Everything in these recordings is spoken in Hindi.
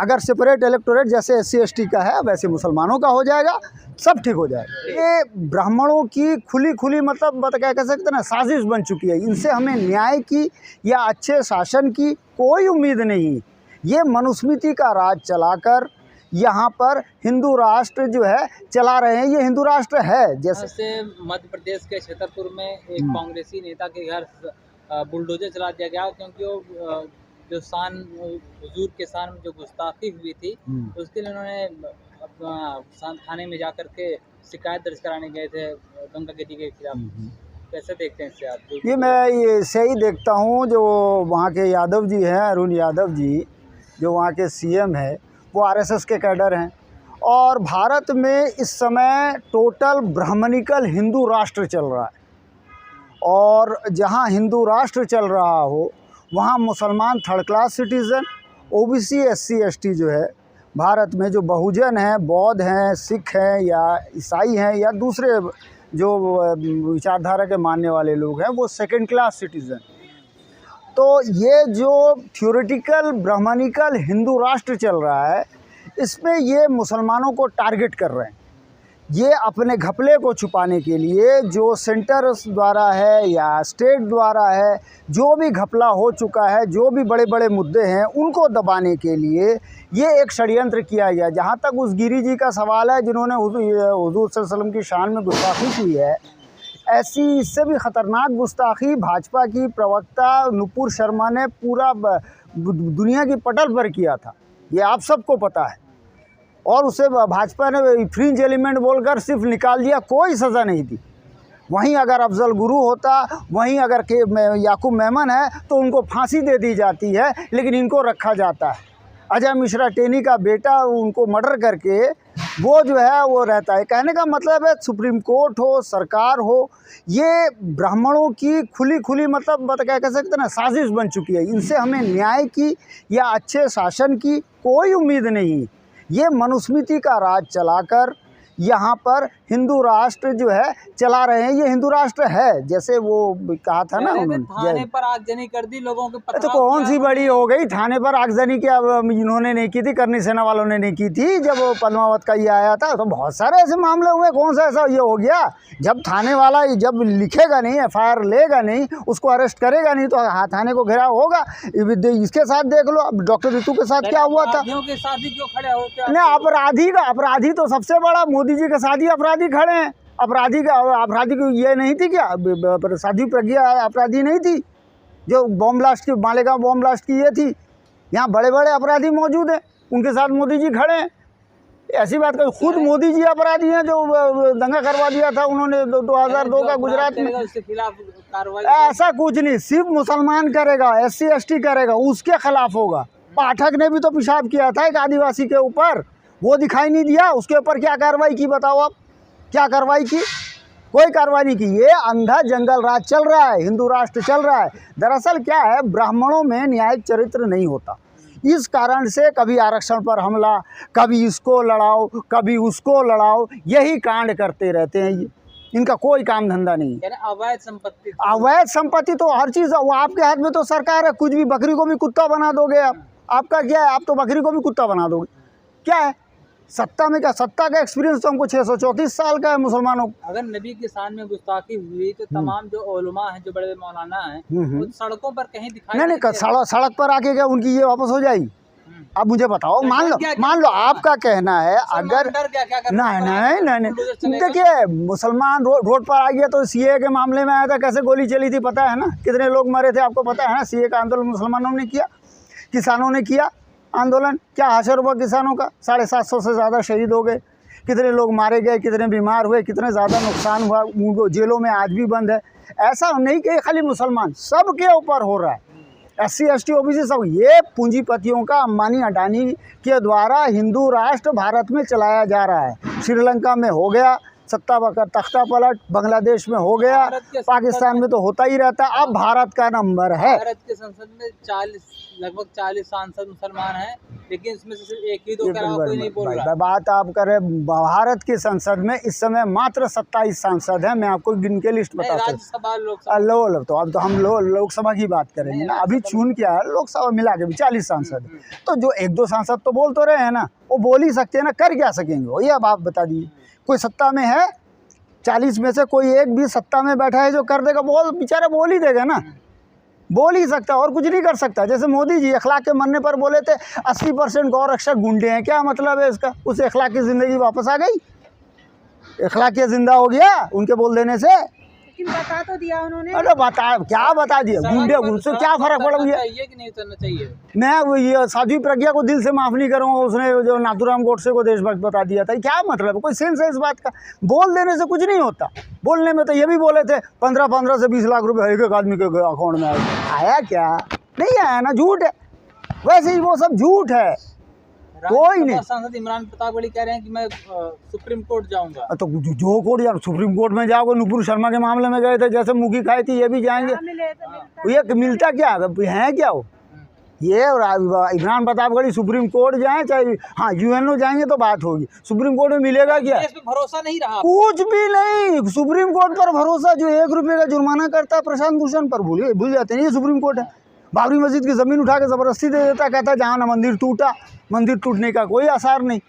अगर सेपरेट इलेक्टोरेट जैसे SC ST का है वैसे मुसलमानों का हो जाएगा, सब ठीक हो जाएगा। ये ब्राह्मणों की खुली मतलब क्या कह सकते हैं ना, साजिश बन चुकी है। इनसे हमें न्याय की या अच्छे शासन की कोई उम्मीद नहीं। ये मनुस्मृति का राज चलाकर यहाँ पर हिंदू राष्ट्र जो है चला रहे हैं। ये हिंदू राष्ट्र है। जैसे मध्य प्रदेश के छतरपुर में एक कांग्रेसी नेता के घर बुलडोजर चला दिया गया, क्योंकि वो जो हुजूर के शान में जो गुस्ताखी हुई थी उसके लिए उन्होंने थाने में जाकर के शिकायत दर्ज कराने गए थे गंगा गिरी के खिलाफ। कैसे देखते हैं इससे आप? ये मैं ये सही देखता हूँ। जो वहाँ के यादव जी हैं, अरुण यादव जी, जो वहाँ के CM है, वो RSS के कैडर हैं। और भारत में इस समय टोटल ब्राह्मणिकल हिंदू राष्ट्र चल रहा है। और जहाँ हिंदू राष्ट्र चल रहा हो वहाँ मुसलमान third class citizen, OBC SC ST जो है भारत में, जो बहुजन हैं, बौद्ध हैं, सिख हैं या ईसाई हैं या दूसरे जो विचारधारा के मानने वाले लोग हैं, वो सेकंड क्लास सिटीज़न। तो ये जो थ्योरेटिकल ब्राह्मणिकल हिंदू राष्ट्र चल रहा है, इसमें ये मुसलमानों को टारगेट कर रहे हैं। ये अपने घपले को छुपाने के लिए जो सेंटर द्वारा है या स्टेट द्वारा है, जो भी घपला हो चुका है, जो भी बड़े बड़े मुद्दे हैं, उनको दबाने के लिए ये एक षड्यंत्र किया गया। जहाँ तक उस गिरी जी का सवाल है जिन्होंने हुजूर सल्लल्लाहु अलैहि वसल्लम की शान में गुस्ताखी की है, ऐसी इससे भी ख़तरनाक गुस्ताखी भाजपा की प्रवक्ता नुपुर शर्मा ने पूरा दुनिया की पटल पर किया था। ये आप सबको पता है। और उसे भाजपा ने फ्रिंज एलिमेंट बोलकर सिर्फ निकाल दिया, कोई सज़ा नहीं दी। वहीं अगर अफजल गुरु होता, वहीं अगर याकूब मेमन है तो उनको फांसी दे दी जाती है, लेकिन इनको रखा जाता है। अजय मिश्रा टेनी का बेटा, उनको मर्डर करके वो जो है वो रहता है। कहने का मतलब है सुप्रीम कोर्ट हो, सरकार हो, ये ब्राह्मणों की खुली मतलब क्या कह सकते हैं ना, साजिश बन चुकी है। इनसे हमें न्याय की या अच्छे शासन की कोई उम्मीद नहीं। ये मनुस्मृति का राज चलाकर यहाँ पर हिंदू राष्ट्र जो है चला रहे हैं। ये हिंदू राष्ट्र है, जैसे वो कहा था ना उन्होंने, थाने पर आगजनी कर दी लोगों के। तो कौन सी बड़ी हो गई थाने पर आगजनी? क्या इन्होंने नहीं की थी, करनी सेना वालों ने नहीं की थी? जब पद्मावत का ये आया था तो बहुत सारे ऐसे मामले हुए। कौन सा ऐसा ये हो गया? जब थाने वाला जब लिखेगा नहीं, FIR लेगा नहीं, उसको अरेस्ट करेगा नहीं, तो थाने को घेराव होगा। इसके साथ देख लो, अब डॉक्टर ऋतु के साथ क्या हुआ था। नहीं, अपराधी तो सबसे बड़ा मोदी जी के साथ ही अपराधी खड़े हैं। अपराधी को ये नहीं थी क्या, साध्वी प्रज्ञा अपराधी नहीं थी जो बॉम्ब ब्लास्ट की, मालेगांव बॉम्ब ब्लास्ट की ये थी? यहाँ बड़े बड़े अपराधी मौजूद हैं, उनके साथ मोदी जी खड़े हैं। ऐसी बात कर, खुद मोदी जी अपराधी हैं जो दंगा करवा दिया था उन्होंने 2002 का गुजरात में। उसके खिलाफ कार्रवाई ऐसा कुछ नहीं, सिर्फ मुसलमान करेगा, SC ST करेगा, उसके खिलाफ होगा। पाठक ने भी तो पेशाब किया था एक आदिवासी के ऊपर, वो दिखाई नहीं दिया। उसके ऊपर क्या कार्रवाई की बताओ आप? क्या कार्रवाई की? कोई कार्रवाई नहीं की। ये अंधा जंगल राज चल रहा है, हिंदू राष्ट्र चल रहा है। दरअसल क्या है, ब्राह्मणों में न्यायिक चरित्र नहीं होता। इस कारण से कभी आरक्षण पर हमला, कभी इसको लड़ाओ, कभी उसको लड़ाओ, यही कांड करते रहते हैं। ये इनका कोई काम धंधा नहीं है। अवैध संपत्ति तो हर चीज़ वो आपके हाथ में तो सरकार है। कुछ भी, बकरी को भी कुत्ता बना दोगे आप। आपका क्या है, आप तो बकरी को भी कुत्ता बना दोगे। क्या है सत्ता में? क्या सत्ता का एक्सपीरियंस तो हमको 634 साल का है मुसलमानों को। अगर नबी के शान में गुस्ताखी हुई तो तमाम जो उलमा हैं, जो बड़े मौलाना हैं, वो सड़कों पर कहीं दिखाई नहीं, सड़क पर आके क्या उनकी ये वापस हो जाएगी? अब मुझे बताओ, मान लो आपका कहना है, अगर नहीं, देखिए मुसलमान रोड पर आ गया तो CA के मामले में आया था, कैसे गोली चली थी पता है ना, कितने लोग मरे थे आपको पता है ना। CA का आंदोलन मुसलमानों ने किया, किसानों ने किया आंदोलन। क्या हाशर हुआ किसानों का? 750 से ज़्यादा शहीद हो गए, कितने लोग मारे गए, कितने बीमार हुए, कितने ज़्यादा नुकसान हुआ। उनको जेलों में आज भी बंद है। ऐसा नहीं कि खाली मुसलमान, सब के ऊपर हो रहा है। SC ST OBC सब, ये पूंजीपतियों का, अंबानी अडानी के द्वारा हिंदू राष्ट्र भारत में चलाया जा रहा है। श्रीलंका में हो गया, सत्ता का तख्ता पलट बांग्लादेश में हो गया, पाकिस्तान में तो होता ही रहता है। अब भारत का नंबर है। भारत के संसद में लगभग 40 सांसद मुसलमान हैं, लेकिन इसमें से सिर्फ एक ही दो के अलावा कोई नहीं बोल रहा। बात आप करें भारत की संसद में इस समय मात्र 27 सांसद हैं। मैं आपको गिन के लिस्ट बता सकता राज्यसभा हूँ। तो अब तो हम लोकसभा की बात करेंगे ना, अभी चुन क्या है, लोकसभा मिला के भी 40 सांसद। तो जो एक दो सांसद तो बोल तो रहे हैं ना, वो बोल ही सकते हैं ना, कर क्या सकेंगे वो, ये अब आप बता दीजिए। कोई सत्ता में है, 40 में से कोई एक भी सत्ता में बैठा है जो कर देगा, बोल बेचारा बोल ही देगा ना, बोल ही सकता और कुछ नहीं कर सकता। जैसे मोदी जी अखलाक के मरने पर बोले थे 80% गौ रक्षक गुंडे हैं, क्या मतलब है इसका? उस अखलाक की ज़िंदगी वापस आ गई, अखलाक जिंदा हो गया उनके बोल देने से। लेकिन बता तो दिया उन्होंने। अरे बता, क्या बता दिया? गुंडे, उससे क्या फर्क पड़ गया? कि नहीं उतरना चाहिए। मैं वो ये साध्वी प्रज्ञा को दिल से माफ़ नहीं करूँगा, उसने जो नाथूराम गोडसे को देशभक्त बता दिया था, क्या मतलब है? कोई सेंस है इस बात का? बोल देने से कुछ नहीं होता। बोलने में तो ये भी बोले थे 15 से 20 लाख रुपए एक आदमी के अकाउंट में आया क्या? नहीं आया ना, झूठ है। वैसे ही वो सब झूठ है, कोई नहीं। सांसद इमरान प्रतापगढ़ी कह रहे हैं कि मैं सुप्रीम कोर्ट जाऊंगा। तो जो कोर्ट, यार सुप्रीम कोर्ट में जाओगे, नुपुर शर्मा के मामले में गए थे, जैसे मुखी खाई थी, ये भी जाएंगे। ये मिलता क्या है क्या वो? ये इमरान प्रतापगढ़ी सुप्रीम कोर्ट जाए चाहे हाँ यूएनओ जाएंगे तो बात होगी, सुप्रीम कोर्ट में मिलेगा क्या? इस पे भरोसा नहीं रहा, कुछ भी नहीं। सुप्रीम कोर्ट पर भरोसा, जो 1 रुपये का जुर्माना करता है प्रशांत भूषण पर, भूल जाते हैं ये सुप्रीम कोर्ट है। बाबरी मस्जिद की ज़मीन उठा के ज़बरदस्ती दे देता, कहता है जहाँ ना मंदिर टूटा, मंदिर टूटने का कोई आसार नहीं,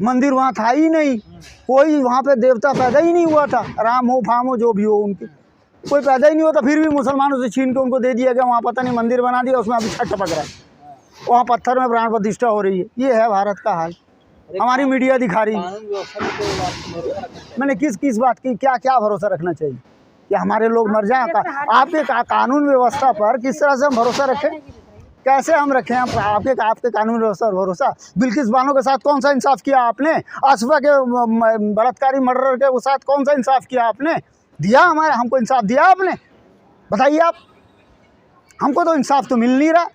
मंदिर वहाँ था ही नहीं, कोई वहाँ पे देवता पैदा ही नहीं हुआ था, राम हो फाम हो जो भी हो, उनके कोई पैदा ही नहीं होता, फिर भी मुसलमानों से छीन के उनको दे दिया गया। वहाँ पता नहीं मंदिर बना दिया, उसमें अभी छठ टपक रहा है, वहाँ पत्थर में प्राण प्रतिष्ठा हो रही है। ये है भारत का हाल, हमारी मीडिया दिखा रही है। मैंने किस बात की क्या भरोसा रखना चाहिए? कि हमारे लोग मर जाएं? आपके कानून व्यवस्था पर किस तरह से हम भरोसा रखें? कैसे हम रखें आपके कानून व्यवस्था पर भरोसा? बिल्किस बानो के साथ कौन सा इंसाफ किया आपने? आसफा के बलात्कारी मर्डर के साथ कौन सा इंसाफ किया आपने? दिया हमको इंसाफ दिया आपने? बताइए आप। हमको तो इंसाफ तो मिल नहीं रहा,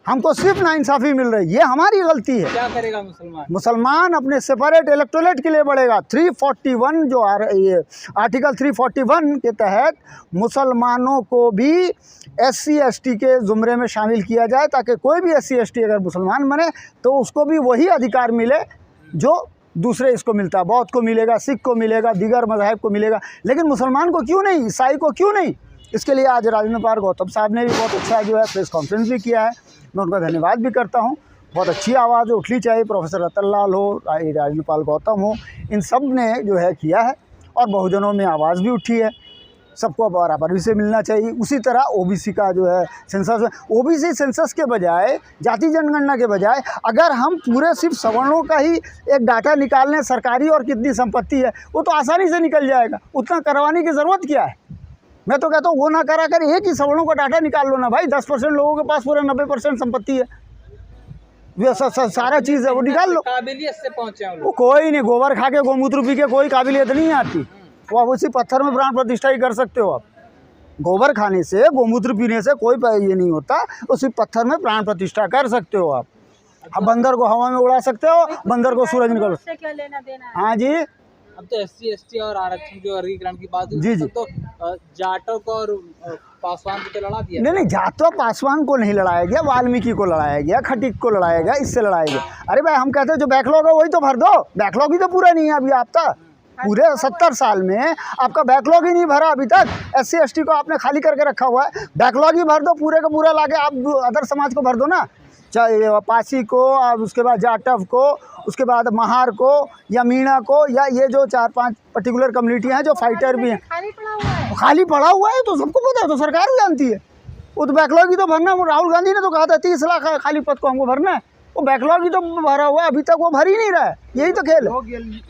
हमको सिर्फ नाइंसाफ़ी मिल रही है। ये हमारी गलती है। क्या करेगा मुसलमान अपने सेपरेट इलेक्टोरेट के लिए बढ़ेगा। 341 जो ये आर्टिकल 341 के तहत मुसलमानों को भी SC ST के ज़ुमरे में शामिल किया जाए, ताकि कोई भी SC ST अगर मुसलमान बने तो उसको भी वही अधिकार मिले जो दूसरे इसको मिलता है। बौद्ध को मिलेगा, सिख को मिलेगा, दीगर मज़ाहिब को मिलेगा, लेकिन मुसलमान को क्यों नहीं, ईसाई को क्यों नहीं? इसके लिए आज राजेंद्र पाल गौतम साहब ने भी बहुत अच्छा जो है प्रेस कॉन्फ्रेंस भी किया है, मैं उनका धन्यवाद भी करता हूं। बहुत अच्छी आवाज़ उठनी चाहिए, प्रोफेसर रतन लाल हो, राजेंद्र पाल गौतम हो, इन सब ने जो है किया है, और बहुजनों में आवाज़ भी उठी है। सबको बराबरी से मिलना चाहिए। उसी तरह OBC का जो है सेंसस, OBC सेंसस के बजाय, जाति जनगणना के बजाय, अगर हम पूरे सिर्फ सवर्णों का ही एक डाटा निकाल लें, सरकारी और कितनी संपत्ति है, वो तो आसानी से निकल जाएगा। उतना करवाने की ज़रूरत क्या है? मैं तो कहता हूँ वो ना करा कर एक ही सवर्णों का डाटा निकाल लो ना भाई। 10% लोगों के पास पूरा 90% संपत्ति है, सारा चीज़ है, वो निकाल लो। काबिलियत से पहुँचे वो कोई नहीं, गोबर खा के गोमूत्र पी के कोई काबिलियत नहीं आती। वो आप उसी पत्थर में प्राण प्रतिष्ठा ही कर सकते हो। आप गोबर खाने से, गोमूत्र पीने से कोई ये नहीं होता, उसी पत्थर में प्राण प्रतिष्ठा कर सकते हो। आप बंदर को हवा में उड़ा सकते हो, बंदर को सूरज निकल। क्या लेना देना है? हाँ जी। अब तो SC ST और आरक्षण के वर्गीकरण की बात जी, तो जाटों को और पासवान को तो लड़ा दिया। नहीं, जाटों पासवान को नहीं लड़ाया गया, वाल्मीकि को लड़ाया गया, खटीक को लड़ाया गया, इससे लड़ाया गया। अरे भाई, हम कहते हैं जो बैकलॉग है वही तो भर दो। बैकलॉग ही तो पूरा नहीं है अभी आपका। पूरे 70 साल में आपका बैकलॉग ही नहीं भरा अभी तक। SC ST को आपने खाली करके रखा हुआ है, बैकलॉग ही भर दो पूरे का पूरा, लाके आप अदर समाज को भर दो ना, चाहे पासी को, और उसके बाद जाटव को, उसके बाद महार को, या मीणा को, या ये जो 4-5 पर्टिकुलर कम्युनिटी हैं जो फाइटर भी हैं। खाली पड़ा हुआ है तो सबको पता है, तो सरकार भी जानती है। वो तो बैकलॉग ही तो भरना। राहुल गांधी ने तो कहा था 30 लाख खाली पद को हमको भरना है, वो बैकलॉग ही तो भरा हुआ है, अभी तक वो भर ही नहीं रहा है। यही तो खेल है।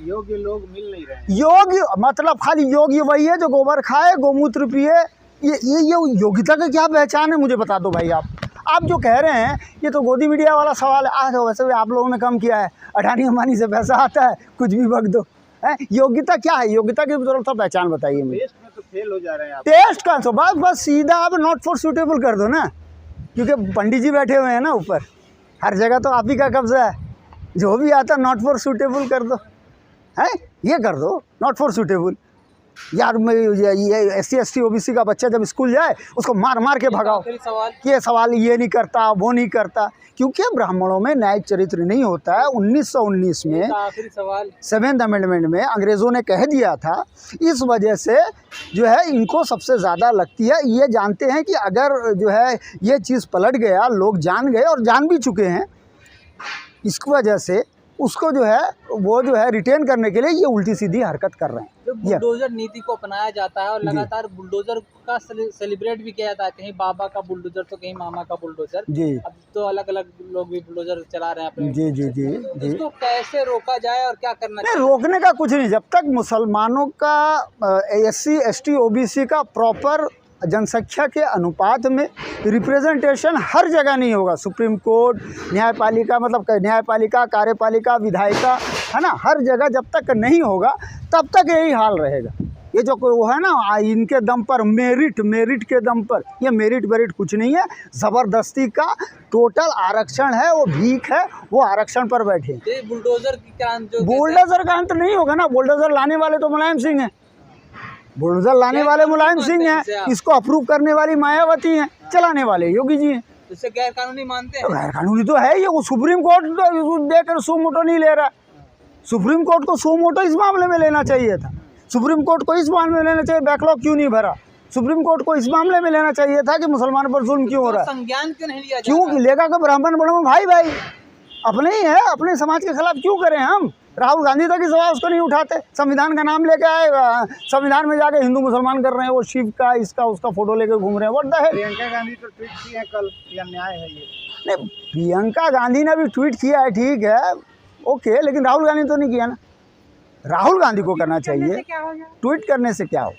योग्य लोग मिल नहीं रहे। योग्य मतलब खाली योग्य वही है जो गोबर खाए, गोमूत्र पिए। ये योग्यता का क्या पहचान है, मुझे बता दो भाई। आप जो कह रहे हैं ये तो गोदी मीडिया वाला सवाल है। आज वैसे भी आप लोगों ने कम किया है, अडानी अंबानी से पैसा आता है, कुछ भी बक दो है। योग्यता क्या है? योग्यता की जरूरत है, पहचान बताइए मुझे। टेस्ट में तो फेल हो जा रहे हैं आप। टेस्ट का तो बस सीधा आप नॉट फॉर सूटेबल कर दो ना, क्योंकि पंडित जी बैठे हुए हैं ना ऊपर, हर जगह तो आप ही का कब्जा है। जो भी आता नॉट फॉर सूटेबल कर दो, है, ये कर दो, नॉट फॉर सूटेबल। यार मैं ये SC ST OBC का बच्चा जब स्कूल जाए उसको मार मार के भगाओ, आखिरी सवाल, ये सवाल ये नहीं करता वो नहीं करता, क्योंकि ब्राह्मणों में न्यायिक चरित्र नहीं होता है। 1919 में आखिरी सवाल, 7th अमेंडमेंट में अंग्रेज़ों ने कह दिया था। इस वजह से जो है इनको सबसे ज़्यादा लगती है, ये जानते हैं कि अगर जो है ये चीज़ पलट गया, लोग जान गए और जान भी चुके हैं, इसकी वजह से उसको जो है वो जो है रिटेन करने के लिए ये उल्टी सीधी हरकत कर रहे हैं। जो बुलडोजर नीति को अपनाया जाता है और लगातार बुलडोजर का सेलिब्रेट भी किया जाता है, कहीं बाबा का बुलडोजर तो कहीं मामा का बुलडोजर, जी अब तो अलग अलग लोग भी बुलडोजर चला रहे हैं अपने। जी जी जी जी। इसको कैसे रोका जाए और क्या करना नहीं, चाहिए? रोकने का कुछ नहीं, जब तक मुसलमानों का SC ST OBC का प्रॉपर जनसंख्या के अनुपात में रिप्रेजेंटेशन हर जगह नहीं होगा, सुप्रीम कोर्ट, न्यायपालिका, मतलब न्यायपालिका, कार्यपालिका, विधायिका, है ना, हर जगह जब तक नहीं होगा तब तक यही हाल रहेगा। ये जो वो है ना इनके दम पर मेरिट के दम पर, ये मेरिट कुछ नहीं है, ज़बरदस्ती का टोटल आरक्षण है, वो भीख है, वो आरक्षण पर बैठे। ये बुलडोजर की क्रांति जो बुलडोजर का अंत नहीं होगा ना, बुलडोजर लाने वाले तो मुलायम सिंह हैं, बुलडोजर लाने वाले मुलायम सिंह हैं, इसको अप्रूव करने वाली मायावती हैं, चलाने वाले योगी जी हैं। इससे गैर कानूनी मानते हैं? गैर कानूनी तो है ये, वो सुप्रीम कोर्ट देकर सो मोटो नहीं ले रहा। सुप्रीम कोर्ट को सो मोटो इस मामले में लेना चाहिए था, सुप्रीम कोर्ट को इस मामले में लेना चाहिए, बैकलॉग क्यों नहीं भरा, सुप्रीम कोर्ट को इस मामले में लेना चाहिए था कि मुसलमानों पर जुल्म क्यों हो रहा है, संज्ञान क्यों नहीं लिया? क्यों लेगा कि ब्राह्मण ब्राह्मण भाई भाई अपने ही है, अपने समाज के खिलाफ क्यों करें हम? राहुल गांधी तक इस सवाल उसको नहीं उठाते, संविधान का नाम लेके आए, संविधान में जाके हिंदू मुसलमान कर रहे हैं, वो शिव का इसका उसका फोटो लेके घूम रहे हैं। What the hell. Priyanka Gandhi तो ट्वीट की है कल, ये अन्याय है ये। नहीं, प्रियंका गांधी ने भी ट्वीट किया है, ठीक है, ओके, लेकिन राहुल गांधी तो नहीं किया ना। राहुल गांधी को करना चाहिए, क्या हो जाए? ट्वीट करने से क्या हो,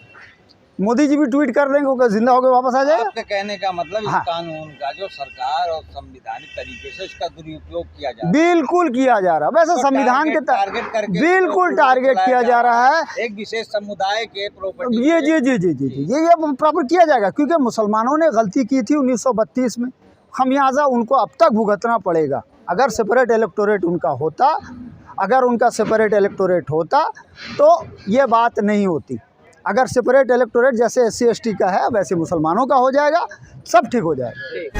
मोदी जी भी ट्वीट कर देंगे, वो जिंदा होकर वापस आ जाएगा। आपके कहने का मतलब इस हाँ। कानून का जो सरकार और संवैधानिक तरीके से इसका दुरुपयोग किया जा रहा बिल्कुल किया जा रहा है, वैसे संविधान के टारगेट करके बिल्कुल टारगेट किया जा रहा है, एक विशेष समुदाय के प्रॉपर्टी। ये जी जी जी जी जी ये प्रॉपर किया जाएगा, क्योंकि मुसलमानों ने गलती की थी 1932 में, खमियाजा उनको अब तक भुगतना पड़ेगा। अगर सेपरेट इलेक्टोरेट उनका होता, अगर उनका सेपरेट इलेक्टोरेट होता तो ये बात नहीं होती। अगर सेपरेट इलेक्टोरेट जैसे SC ST का है वैसे मुसलमानों का हो जाएगा, सब ठीक हो जाएगा।